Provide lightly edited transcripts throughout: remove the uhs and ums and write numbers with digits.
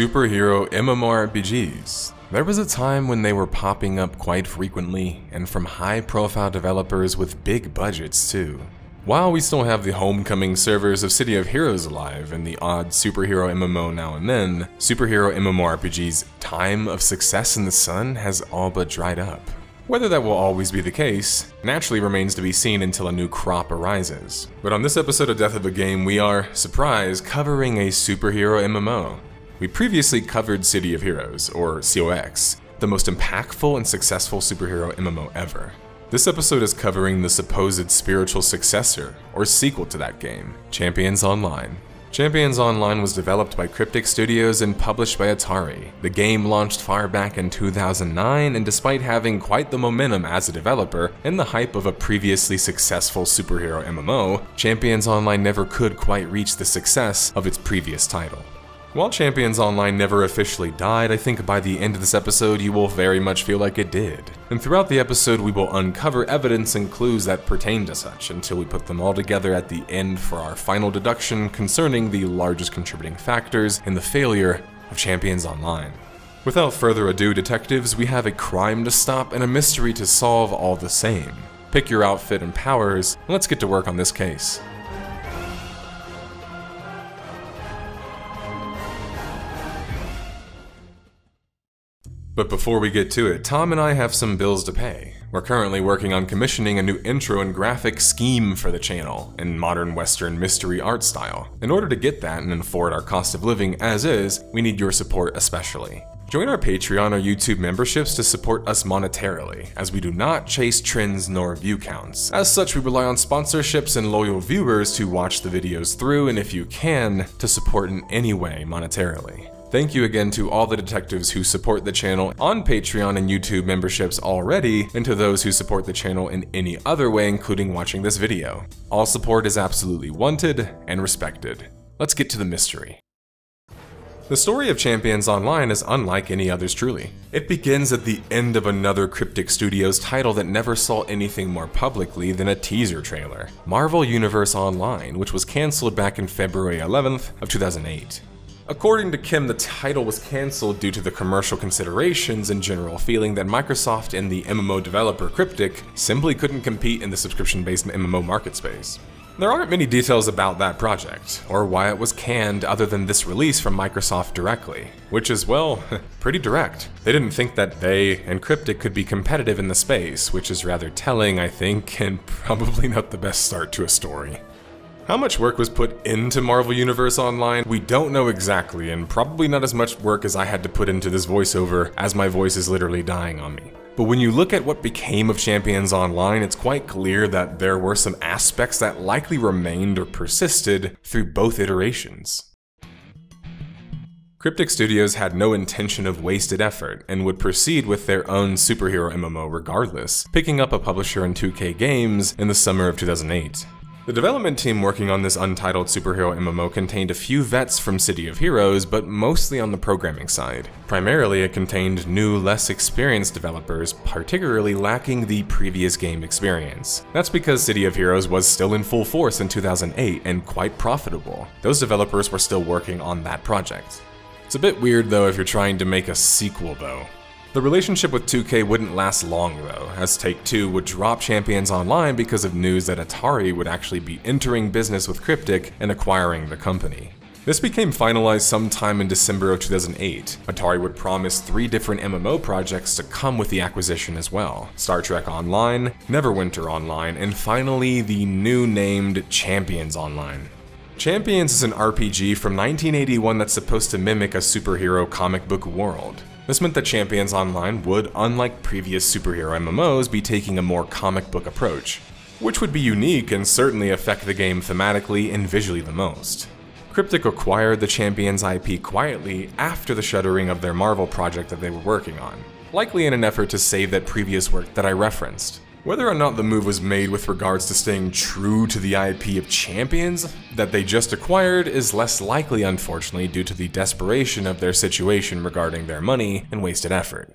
Superhero MMORPGs. There was a time when they were popping up quite frequently, and from high-profile developers with big budgets too. While we still have the homecoming servers of City of Heroes alive and the odd superhero MMO now and then, superhero MMORPG's time of success in the sun has all but dried up. Whether that will always be the case, naturally remains to be seen until a new crop arises. But on this episode of Death of a Game, we are, surprise, covering a superhero MMO. We previously covered City of Heroes, or COX, the most impactful and successful superhero MMO ever. This episode is covering the supposed spiritual successor, or sequel to that game, Champions Online. Champions Online was developed by Cryptic Studios and published by Atari. The game launched far back in 2009, and despite having quite the momentum as a developer and the hype of a previously successful superhero MMO, Champions Online never could quite reach the success of its previous title. While Champions Online never officially died, I think by the end of this episode you will very much feel like it did. And throughout the episode we will uncover evidence and clues that pertain to such until we put them all together at the end for our final deduction concerning the largest contributing factors in the failure of Champions Online. Without further ado, detectives, we have a crime to stop and a mystery to solve all the same. Pick your outfit and powers, and let's get to work on this case. But before we get to it, Tom and I have some bills to pay. We're currently working on commissioning a new intro and graphic scheme for the channel in modern Western mystery art style. In order to get that and afford our cost of living as is, we need your support especially. Join our Patreon or YouTube memberships to support us monetarily, as we do not chase trends nor view counts. As such, we rely on sponsorships and loyal viewers to watch the videos through, and if you can, to support in any way monetarily. Thank you again to all the detectives who support the channel on Patreon and YouTube memberships already, and to those who support the channel in any other way, including watching this video. All support is absolutely wanted and respected. Let's get to the mystery. The story of Champions Online is unlike any others truly. It begins at the end of another Cryptic Studios title that never saw anything more publicly than a teaser trailer, Marvel Universe Online, which was cancelled back in February 11th of 2008. According to Kim, the title was cancelled due to the commercial considerations and general feeling that Microsoft and the MMO developer Cryptic simply couldn't compete in the subscription-based MMO market space. There aren't many details about that project, or why it was canned other than this release from Microsoft directly, which is, well, pretty direct. They didn't think that they and Cryptic could be competitive in the space, which is rather telling, I think, and probably not the best start to a story. How much work was put into Marvel Universe Online? We don't know exactly, and probably not as much work as I had to put into this voiceover, as my voice is literally dying on me. But when you look at what became of Champions Online, it's quite clear that there were some aspects that likely remained or persisted through both iterations. Cryptic Studios had no intention of wasted effort, and would proceed with their own superhero MMO regardless, picking up a publisher in 2K Games in the summer of 2008. The development team working on this untitled superhero MMO contained a few vets from City of Heroes, but mostly on the programming side. Primarily, it contained new, less experienced developers, particularly lacking the previous game experience. That's because City of Heroes was still in full force in 2008 and quite profitable. Those developers were still working on that project. It's a bit weird though if you're trying to make a sequel though. The relationship with 2K wouldn't last long though, as Take-Two would drop Champions Online because of news that Atari would actually be entering business with Cryptic and acquiring the company. This became finalized sometime in December of 2008. Atari would promise 3 different MMO projects to come with the acquisition as well: Star Trek Online, Neverwinter Online, and finally the new named Champions Online. Champions is an RPG from 1981 that's supposed to mimic a superhero comic book world. This meant that Champions Online would, unlike previous superhero MMOs, be taking a more comic book approach, which would be unique and certainly affect the game thematically and visually the most. Cryptic acquired the Champions IP quietly after the shuttering of their Marvel project that they were working on, likely in an effort to save that previous work that I referenced. Whether or not the move was made with regards to staying true to the IP of Champions that they just acquired is less likely, unfortunately, due to the desperation of their situation regarding their money and wasted effort.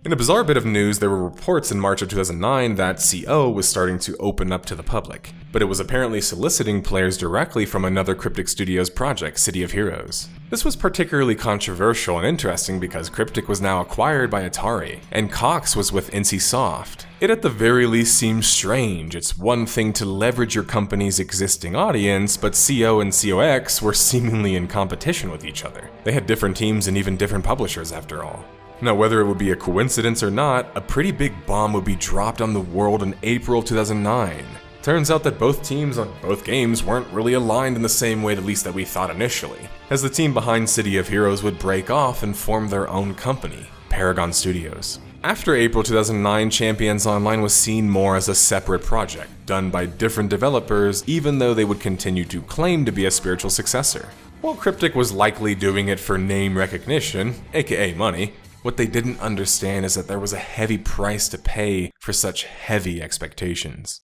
In a bizarre bit of news, there were reports in March of 2009 that CO was starting to open up to the public, but it was apparently soliciting players directly from another Cryptic Studios project, City of Heroes. This was particularly controversial and interesting because Cryptic was now acquired by Atari, and Cox was with NCSoft. It at the very least seems strange. It's one thing to leverage your company's existing audience, but CO and COX were seemingly in competition with each other. They had different teams and even different publishers after all. Now, whether it would be a coincidence or not, a pretty big bomb would be dropped on the world in April 2009. Turns out that both teams on both games weren't really aligned in the same way, at least that we thought initially, as the team behind City of Heroes would break off and form their own company, Paragon Studios. After April 2009, Champions Online was seen more as a separate project, done by different developers, even though they would continue to claim to be a spiritual successor. While Cryptic was likely doing it for name recognition, aka money, what they didn't understand is that there was a heavy price to pay for such heavy expectations.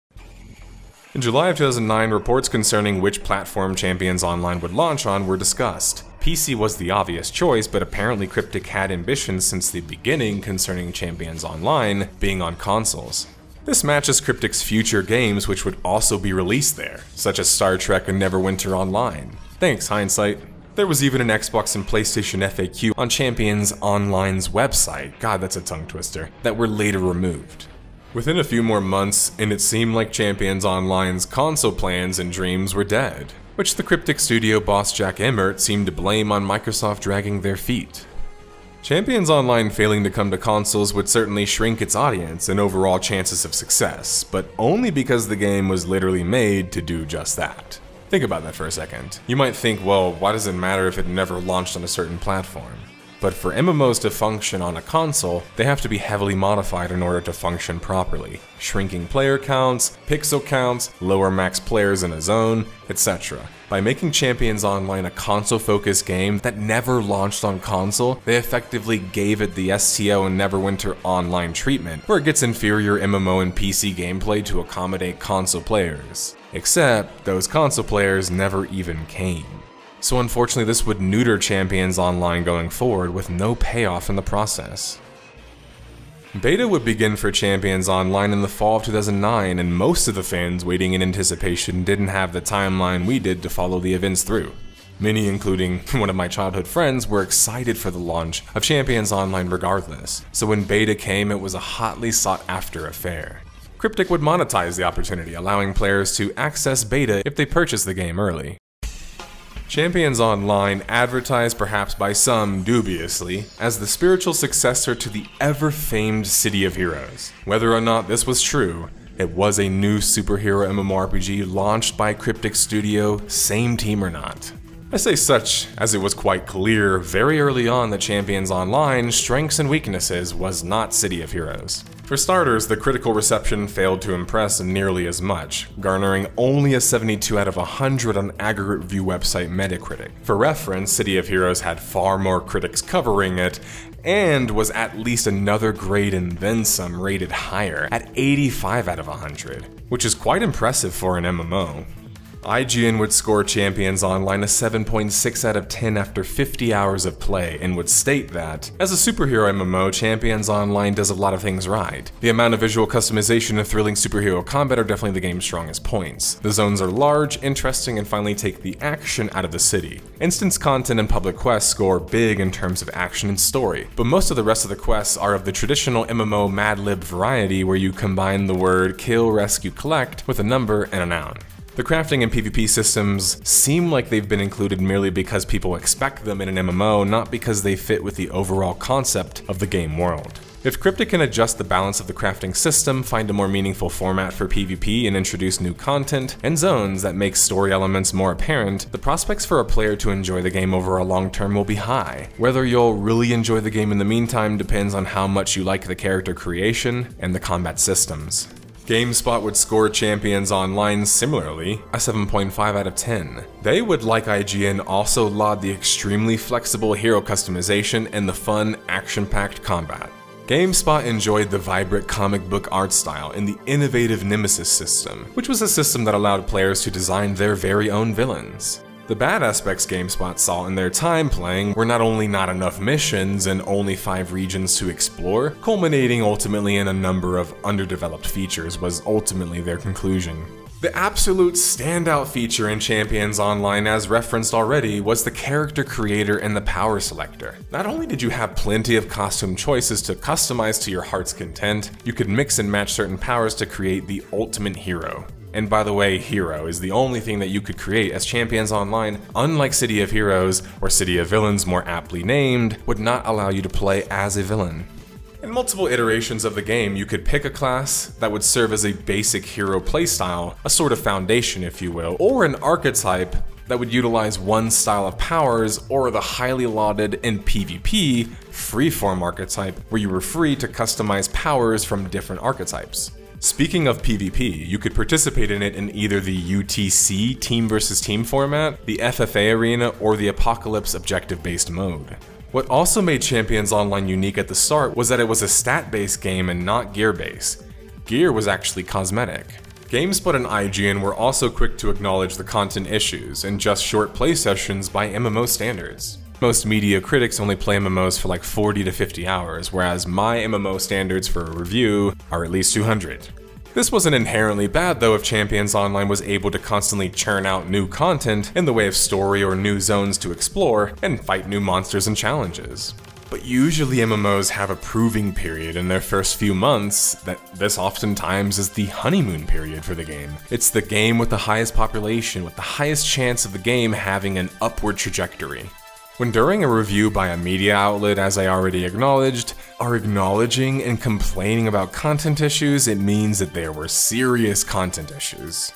In July of 2009, reports concerning which platform Champions Online would launch on were discussed. PC was the obvious choice, but apparently Cryptic had ambitions since the beginning concerning Champions Online being on consoles. This matches Cryptic's future games which would also be released there, such as Star Trek and Neverwinter Online. Thanks, hindsight. There was even an Xbox and PlayStation FAQ on Champions Online's website, god that's a tongue twister, that were later removed. Within a few more months, and it seemed like Champions Online's console plans and dreams were dead, which the Cryptic studio boss Jack Emmert seemed to blame on Microsoft dragging their feet. Champions Online failing to come to consoles would certainly shrink its audience and overall chances of success, but only because the game was literally made to do just that. Think about that for a second. You might think, well, why does it matter if it never launched on a certain platform? But for MMOs to function on a console, they have to be heavily modified in order to function properly. Shrinking player counts, pixel counts, lower max players in a zone, etc. By making Champions Online a console-focused game that never launched on console, they effectively gave it the STO and Neverwinter Online treatment, where it gets inferior MMO and PC gameplay to accommodate console players. Except, those console players never even came. So unfortunately this would neuter Champions Online going forward with no payoff in the process. Beta would begin for Champions Online in the fall of 2009, and most of the fans waiting in anticipation didn't have the timeline we did to follow the events through. Many, including one of my childhood friends, were excited for the launch of Champions Online regardless, so when beta came it was a hotly sought after affair. Cryptic would monetize the opportunity, allowing players to access beta if they purchased the game early. Champions Online, advertised perhaps by some dubiously as the spiritual successor to the ever-famed City of Heroes. Whether or not this was true, it was a new superhero MMORPG launched by Cryptic Studio, same team or not. I say such as it was quite clear very early on that Champions Online's strengths and weaknesses was not City of Heroes. For starters, the critical reception failed to impress nearly as much, garnering only a 72 out of 100 on aggregate review website Metacritic. For reference, City of Heroes had far more critics covering it, and was at least another grade and then some rated higher at 85 out of 100, which is quite impressive for an MMO. IGN would score Champions Online a 7.6 out of 10 after 50 hours of play and would state that, as a superhero MMO, Champions Online does a lot of things right. The amount of visual customization and thrilling superhero combat are definitely the game's strongest points. The zones are large, interesting, and finally take the action out of the city. Instance content and public quests score big in terms of action and story, but most of the rest of the quests are of the traditional MMO Mad Lib variety where you combine the word kill, rescue, collect with a number and a noun. The crafting and PvP systems seem like they've been included merely because people expect them in an MMO, not because they fit with the overall concept of the game world. If Cryptic can adjust the balance of the crafting system, find a more meaningful format for PvP, and introduce new content and zones that make story elements more apparent, the prospects for a player to enjoy the game over a long term will be high. Whether you'll really enjoy the game in the meantime depends on how much you like the character creation and the combat systems. GameSpot would score Champions Online similarly, a 7.5 out of 10. They would, like IGN, also laud the extremely flexible hero customization and the fun, action-packed combat. GameSpot enjoyed the vibrant comic book art style and the innovative Nemesis system, which was a system that allowed players to design their very own villains. The bad aspects GameSpot saw in their time playing were not only not enough missions and only 5 regions to explore, culminating ultimately in a number of underdeveloped features was ultimately their conclusion. The absolute standout feature in Champions Online, as referenced already, was the character creator and the power selector. Not only did you have plenty of costume choices to customize to your heart's content, you could mix and match certain powers to create the ultimate hero. And by the way, hero is the only thing that you could create, as Champions Online, unlike City of Heroes, or City of Villains more aptly named, would not allow you to play as a villain. In multiple iterations of the game, you could pick a class that would serve as a basic hero playstyle, a sort of foundation if you will, or an archetype that would utilize one style of powers, or the highly lauded in PvP, freeform archetype, where you were free to customize powers from different archetypes. Speaking of PvP, you could participate in it in either the UTC team versus team format, the FFA arena, or the Apocalypse objective-based mode. What also made Champions Online unique at the start was that it was a stat-based game and not gear-based. Gear was actually cosmetic. GameSpot and IGN were also quick to acknowledge the content issues and just short play sessions by MMO standards. Most media critics only play MMOs for like 40 to 50 hours, whereas my MMO standards for a review are at least 200. This wasn't inherently bad though if Champions Online was able to constantly churn out new content in the way of story or new zones to explore and fight new monsters and challenges. But usually MMOs have a proving period in their first few months that this oftentimes is the honeymoon period for the game. It's the game with the highest population, with the highest chance of the game having an upward trajectory. When during a review by a media outlet, as I already acknowledged, are acknowledging and complaining about content issues, it means that there were serious content issues.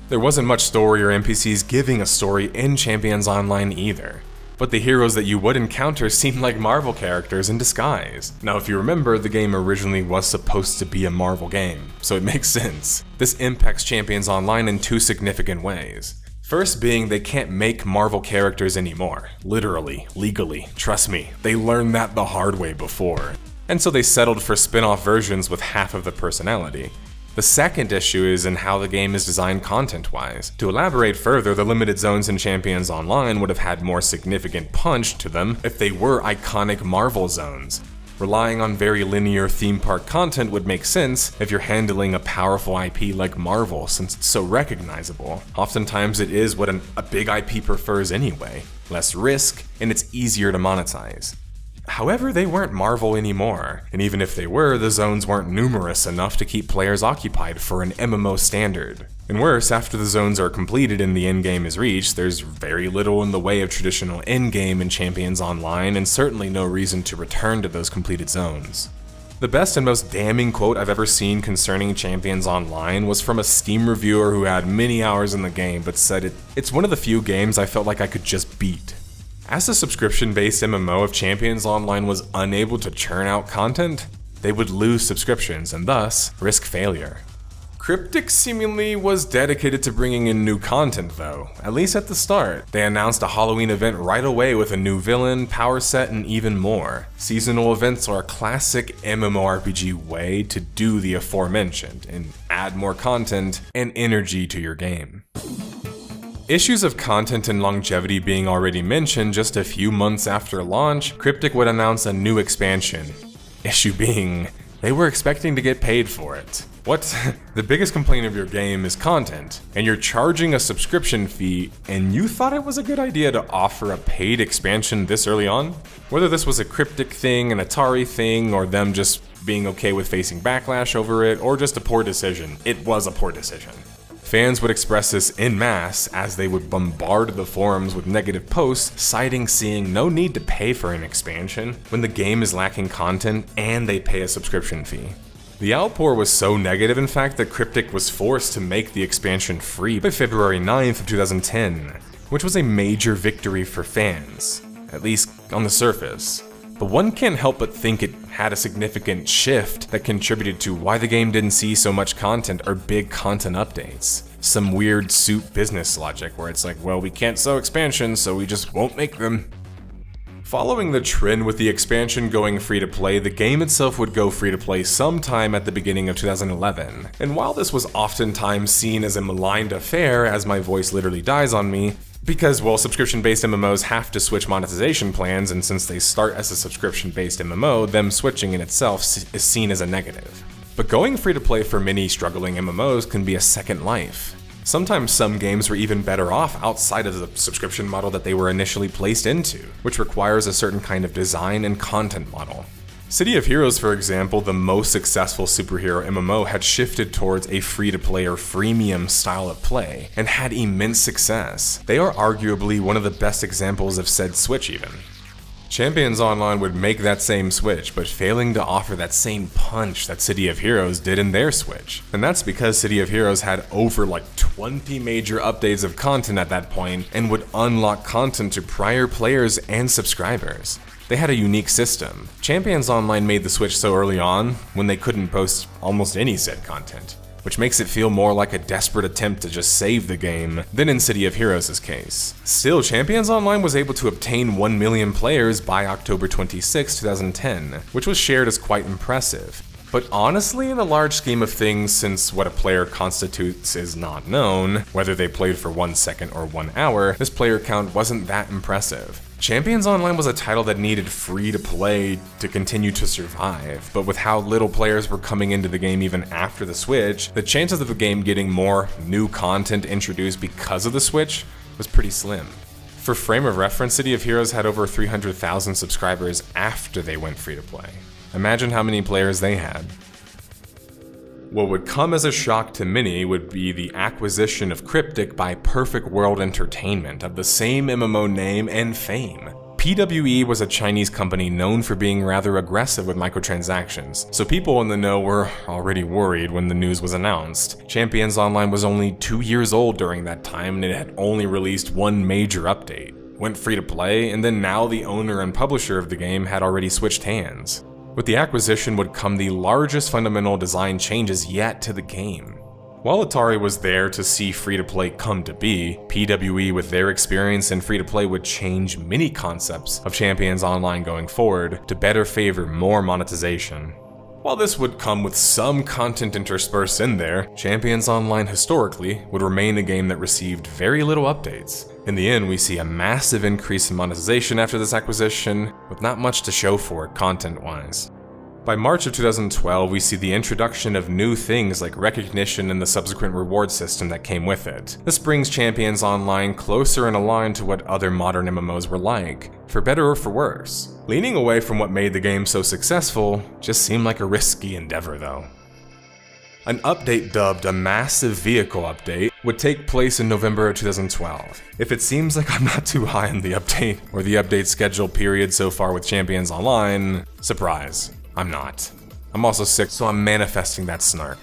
There wasn't much story or NPCs giving a story in Champions Online either, but the heroes that you would encounter seemed like Marvel characters in disguise. Now if you remember, the game originally was supposed to be a Marvel game, so it makes sense. This impacts Champions Online in 2 significant ways. First being they can't make Marvel characters anymore. Literally, legally, trust me, they learned that the hard way before. And so they settled for spin-off versions with half of the personality. The second issue is in how the game is designed content-wise. To elaborate further, the limited zones in Champions Online would have had more significant punch to them if they were iconic Marvel zones. Relying on very linear theme park content would make sense if you're handling a powerful IP like Marvel, since it's so recognizable. Oftentimes it is what a big IP prefers anyway. Less risk, and it's easier to monetize. However, they weren't Marvel anymore, and even if they were, the zones weren't numerous enough to keep players occupied for an MMO standard. And worse, after the zones are completed and the endgame is reached, there's very little in the way of traditional endgame in Champions Online, and certainly no reason to return to those completed zones. The best and most damning quote I've ever seen concerning Champions Online was from a Steam reviewer who had many hours in the game but said it's one of the few games I felt like I could just beat. As a subscription-based MMO, if Champions Online was unable to churn out content, they would lose subscriptions and thus risk failure. Cryptic seemingly was dedicated to bringing in new content though, at least at the start. They announced a Halloween event right away with a new villain, power set, and even more. Seasonal events are a classic MMORPG way to do the aforementioned and add more content and energy to your game. Issues of content and longevity being already mentioned, just a few months after launch, Cryptic would announce a new expansion. Issue being, they were expecting to get paid for it. What? The biggest complaint of your game is content, and you're charging a subscription fee, and you thought it was a good idea to offer a paid expansion this early on? Whether this was a Cryptic thing, an Atari thing, or them just being okay with facing backlash over it, or just a poor decision, it was a poor decision. Fans would express this en masse as they would bombard the forums with negative posts citing seeing no need to pay for an expansion when the game is lacking content and they pay a subscription fee. The outpour was so negative in fact that Cryptic was forced to make the expansion free by February 9th of 2010, which was a major victory for fans, at least on the surface. But one can't help but think it had a significant shift that contributed to why the game didn't see so much content or big content updates. Some weird suit business logic where it's like, well, we can't sell expansions, so we just won't make them. Following the trend with the expansion going free-to-play, the game itself would go free-to-play sometime at the beginning of 2011. And while this was oftentimes seen as a maligned affair, as my voice literally dies on me, because, well, subscription-based MMOs have to switch monetization plans, and since they start as a subscription-based MMO, them switching in itself is seen as a negative. But going free-to-play for many struggling MMOs can be a second life. Sometimes some games were even better off outside of the subscription model that they were initially placed into, which requires a certain kind of design and content model. City of Heroes, for example, the most successful superhero MMO, had shifted towards a free-to-play or freemium style of play, and had immense success. They are arguably one of the best examples of said switch even. Champions Online would make that same switch, but failing to offer that same punch that City of Heroes did in their switch. And that's because City of Heroes had over like 20 major updates of content at that point, and would unlock content to prior players and subscribers. They had a unique system. Champions Online made the switch so early on, when they couldn't post almost any said content, which makes it feel more like a desperate attempt to just save the game than in City of Heroes' case. Still, Champions Online was able to obtain 1 million players by October 26, 2010, which was shared as quite impressive. But honestly, in the large scheme of things, since what a player constitutes is not known, whether they played for 1 second or 1 hour, this player count wasn't that impressive. Champions Online was a title that needed free-to-play to continue to survive, but with how little players were coming into the game even after the Switch, the chances of the game getting more new content introduced because of the Switch was pretty slim. For frame of reference, City of Heroes had over 300,000 subscribers after they went free-to-play. Imagine how many players they had. What would come as a shock to many would be the acquisition of Cryptic by Perfect World Entertainment of the same MMO name and fame. PWE was a Chinese company known for being rather aggressive with microtransactions, so people in the know were already worried when the news was announced. Champions Online was only 2 years old during that time, and it had only released 1 major update, went free to play, and then now the owner and publisher of the game had already switched hands. With the acquisition would come the largest fundamental design changes yet to the game. While Atari was there to see free-to-play come to be, PWE with their experience in free-to-play would change many concepts of Champions Online going forward to better favor more monetization. While this would come with some content interspersed in there, Champions Online historically would remain a game that received very little updates. In the end, we see a massive increase in monetization after this acquisition, with not much to show for it content-wise. By March of 2012, we see the introduction of new things like recognition and the subsequent reward system that came with it. This brings Champions Online closer and aligned to what other modern MMOs were like, for better or for worse. Leaning away from what made the game so successful just seemed like a risky endeavor though. An update dubbed a Massive Vehicle Update would take place in November of 2012. If it seems like I'm not too high on the update or the update schedule period so far with Champions Online, surprise, I'm not. I'm also sick, so I'm manifesting that snark.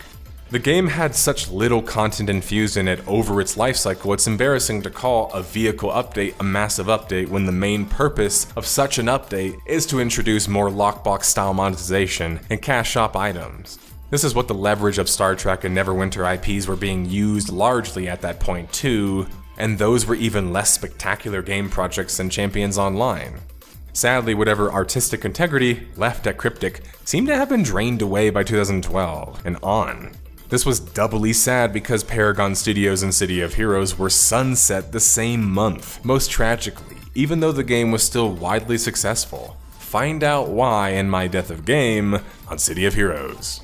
The game had such little content infused in it over its lifecycle, it's embarrassing to call a vehicle update a massive update when the main purpose of such an update is to introduce more lockbox style monetization and cash shop items. This is what the leverage of Star Trek and Neverwinter IPs were being used largely at that point too, and those were even less spectacular game projects than Champions Online. Sadly, whatever artistic integrity left at Cryptic seemed to have been drained away by 2012 and on. This was doubly sad because Paragon Studios and City of Heroes were sunset the same month, most tragically, even though the game was still widely successful. Find out why in my Death of Game on City of Heroes.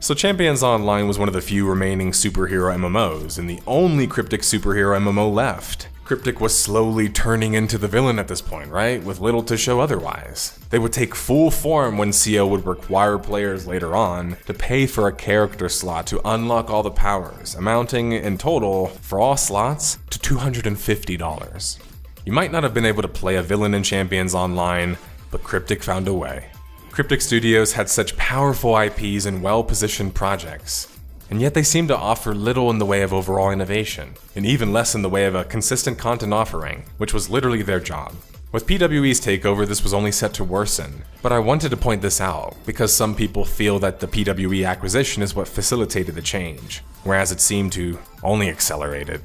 So Champions Online was one of the few remaining superhero MMOs, and the only Cryptic superhero MMO left. Cryptic was slowly turning into the villain at this point, right? With little to show otherwise. They would take full form when CO would require players later on to pay for a character slot to unlock all the powers, amounting in total, for all slots, to $250. You might not have been able to play a villain in Champions Online, but Cryptic found a way. Cryptic Studios had such powerful IPs and well-positioned projects, and yet they seemed to offer little in the way of overall innovation, and even less in the way of a consistent content offering, which was literally their job. With PWE's takeover, this was only set to worsen, but I wanted to point this out because some people feel that the PWE acquisition is what facilitated the change, whereas it seemed to only accelerate it.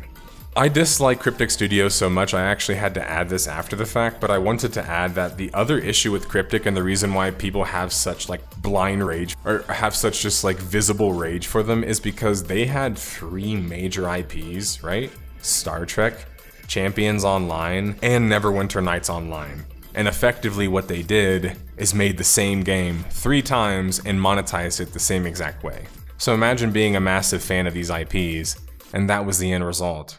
I dislike Cryptic Studios so much I actually had to add this after the fact, but I wanted to add that the other issue with Cryptic and the reason why people have such like blind rage or have such just like visible rage for them is because they had 3 major IPs, right? Star Trek, Champions Online, and Neverwinter Nights Online. And effectively what they did is made the same game 3 times and monetized it the same exact way. So imagine being a massive fan of these IPs, and that was the end result.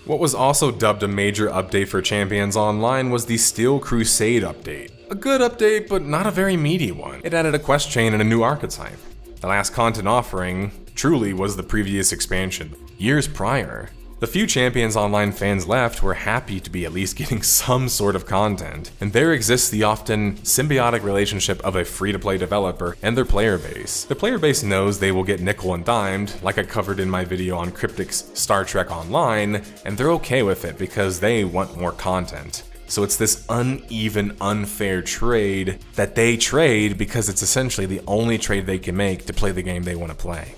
What was also dubbed a major update for Champions Online was the Steel Crusade update. A good update, but not a very meaty one. It added a quest chain and a new archetype. The last content offering truly was the previous expansion, years prior. The few Champions Online fans left were happy to be at least getting some sort of content, and there exists the often symbiotic relationship of a free-to-play developer and their player base. The player base knows they will get nickel and dimed, like I covered in my video on Cryptic's Star Trek Online, and they're okay with it because they want more content. So it's this uneven, unfair trade that they trade because it's essentially the only trade they can make to play the game they want to play.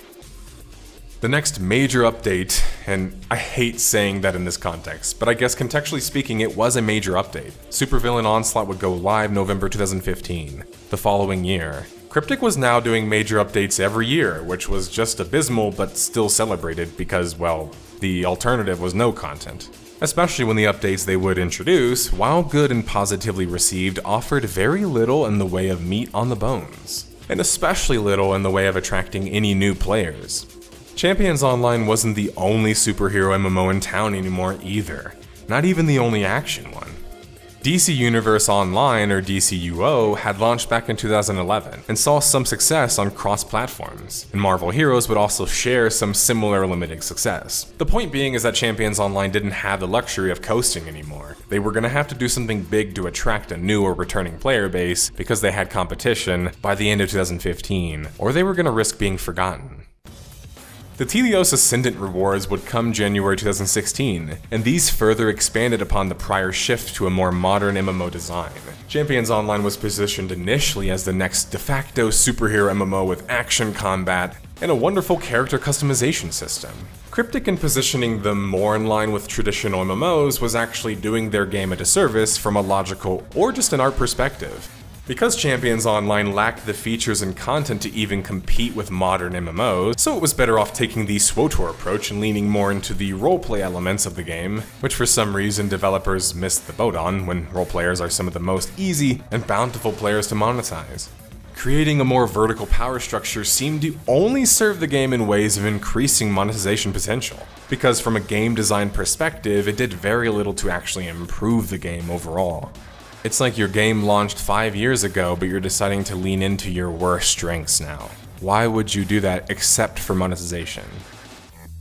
The next major update, and I hate saying that in this context, but I guess contextually speaking it was a major update. Supervillain Onslaught would go live November 2015, the following year. Cryptic was now doing major updates every year, which was just abysmal but still celebrated because, well, the alternative was no content. Especially when the updates they would introduce, while good and positively received, offered very little in the way of meat on the bones, and especially little in the way of attracting any new players. Champions Online wasn't the only superhero MMO in town anymore either, not even the only action one. DC Universe Online, or DCUO, had launched back in 2011 and saw some success on cross-platforms, and Marvel Heroes would also share some similar limited success. The point being is that Champions Online didn't have the luxury of coasting anymore. They were going to have to do something big to attract a new or returning player base because they had competition by the end of 2015, or they were going to risk being forgotten. The Telios Ascendant rewards would come January 2016, and these further expanded upon the prior shift to a more modern MMO design. Champions Online was positioned initially as the next de facto superhero MMO with action combat and a wonderful character customization system. Cryptic, in positioning them more in line with traditional MMOs, was actually doing their game a disservice from a logical or just an art perspective. Because Champions Online lacked the features and content to even compete with modern MMOs, so it was better off taking the SWTOR approach and leaning more into the roleplay elements of the game, which for some reason developers missed the boat on when roleplayers are some of the most easy and bountiful players to monetize. Creating a more vertical power structure seemed to only serve the game in ways of increasing monetization potential, because from a game design perspective, it did very little to actually improve the game overall. It's like your game launched 5 years ago, but you're deciding to lean into your worst strengths now. Why would you do that except for monetization?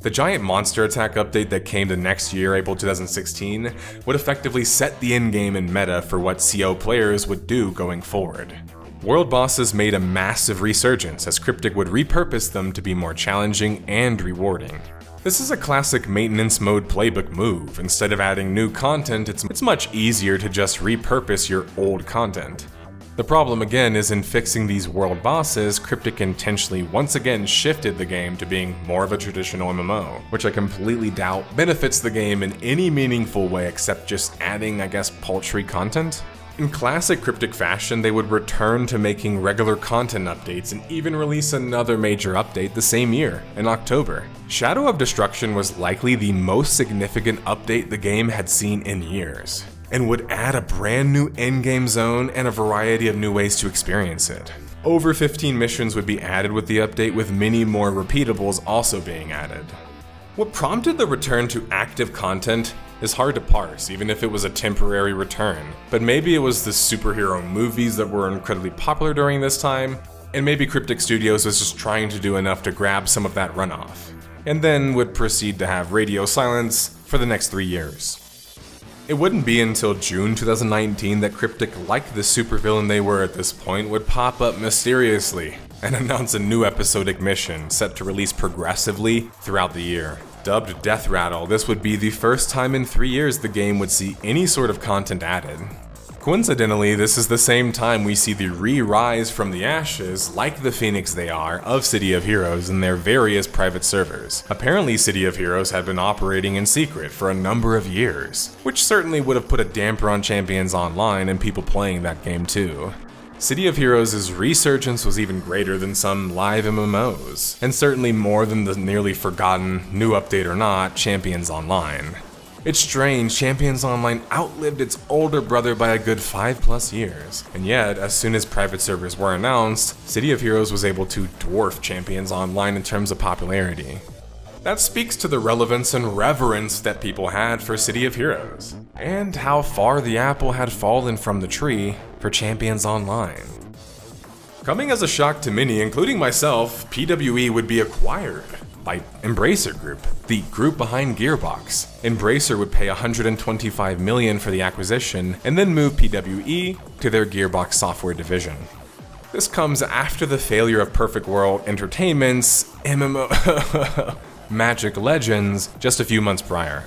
The giant monster attack update that came the next year, April 2016, would effectively set the endgame and meta for what CO players would do going forward. World bosses made a massive resurgence as Cryptic would repurpose them to be more challenging and rewarding. This is a classic maintenance mode playbook move. Instead of adding new content, it's much easier to just repurpose your old content. The problem again is in fixing these world bosses, Cryptic intentionally once again shifted the game to being more of a traditional MMO, which I completely doubt benefits the game in any meaningful way except just adding, I guess, paltry content. In classic Cryptic fashion, they would return to making regular content updates and even release another major update the same year, in October. Shadow of Destruction was likely the most significant update the game had seen in years, and would add a brand new endgame zone and a variety of new ways to experience it. Over 15 missions would be added with the update, with many more repeatables also being added. What prompted the return to active content is hard to parse, even if it was a temporary return. But maybe it was the superhero movies that were incredibly popular during this time, and maybe Cryptic Studios was just trying to do enough to grab some of that runoff, and then would proceed to have radio silence for the next 3 years. It wouldn't be until June 2019 that Cryptic, like the supervillain they were at this point, would pop up mysteriously and announce a new episodic mission set to release progressively throughout the year. Dubbed Death Rattle, this would be the first time in 3 years the game would see any sort of content added. Coincidentally, this is the same time we see the re-rise from the ashes, like the phoenix they are, of City of Heroes in their various private servers. Apparently, City of Heroes had been operating in secret for a number of years, which certainly would have put a damper on Champions Online and people playing that game too. City of Heroes' resurgence was even greater than some live MMOs, and certainly more than the nearly forgotten, new update or not, Champions Online. It's strange, Champions Online outlived its older brother by a good 5+ years, and yet, as soon as private servers were announced, City of Heroes was able to dwarf Champions Online in terms of popularity. That speaks to the relevance and reverence that people had for City of Heroes, and how far the apple had fallen from the tree for Champions Online. Coming as a shock to many, including myself, PWE would be acquired by Embracer Group, the group behind Gearbox. Embracer would pay $125 million for the acquisition and then move PWE to their Gearbox software division. This comes after the failure of Perfect World Entertainment's MMO Magic Legends just a few months prior.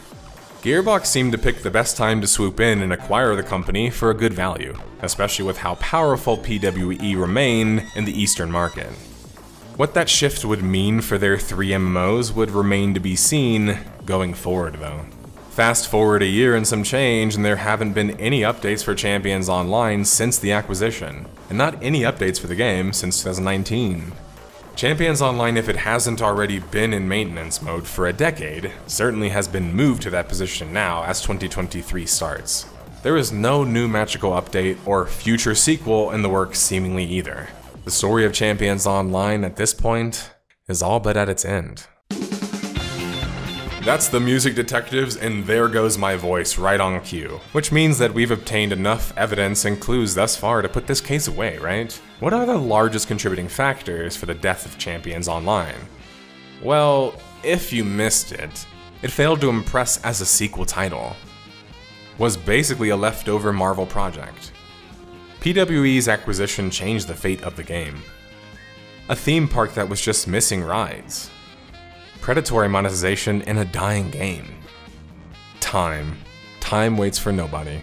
Gearbox seemed to pick the best time to swoop in and acquire the company for a good value, especially with how powerful PWE remained in the Eastern market. What that shift would mean for their 3 MMOs would remain to be seen going forward though. Fast forward a year and some change and there haven't been any updates for Champions Online since the acquisition, and not any updates for the game since 2019. Champions Online, if it hasn't already been in maintenance mode for a decade, certainly has been moved to that position now as 2023 starts. There is no new magical update or future sequel in the works seemingly either. The story of Champions Online at this point is all but at its end. That's the music detectives, and there goes my voice right on cue. Which means that we've obtained enough evidence and clues thus far to put this case away, right? What are the largest contributing factors for the death of Champions Online? Well, if you missed it, it failed to impress as a sequel title. Was basically a leftover Marvel project. PWE's acquisition changed the fate of the game. A theme park that was just missing rides. Predatory monetization in a dying game. Time. Time waits for nobody.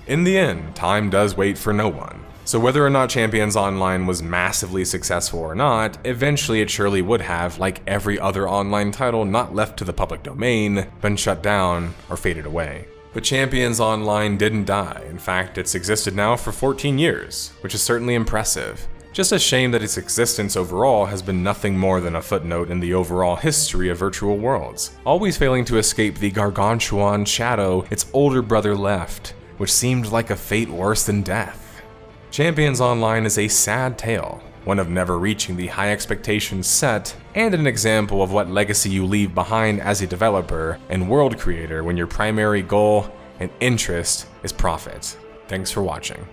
In the end, time does wait for no one. So whether or not Champions Online was massively successful or not, eventually it surely would have, like every other online title not left to the public domain, been shut down or faded away. But Champions Online didn't die. In fact, it's existed now for 14 years, which is certainly impressive. Just a shame that its existence overall has been nothing more than a footnote in the overall history of virtual worlds, always failing to escape the gargantuan shadow its older brother left, which seemed like a fate worse than death. Champions Online is a sad tale, one of never reaching the high expectations set, and an example of what legacy you leave behind as a developer and world creator when your primary goal and interest is profit. Thanks for watching.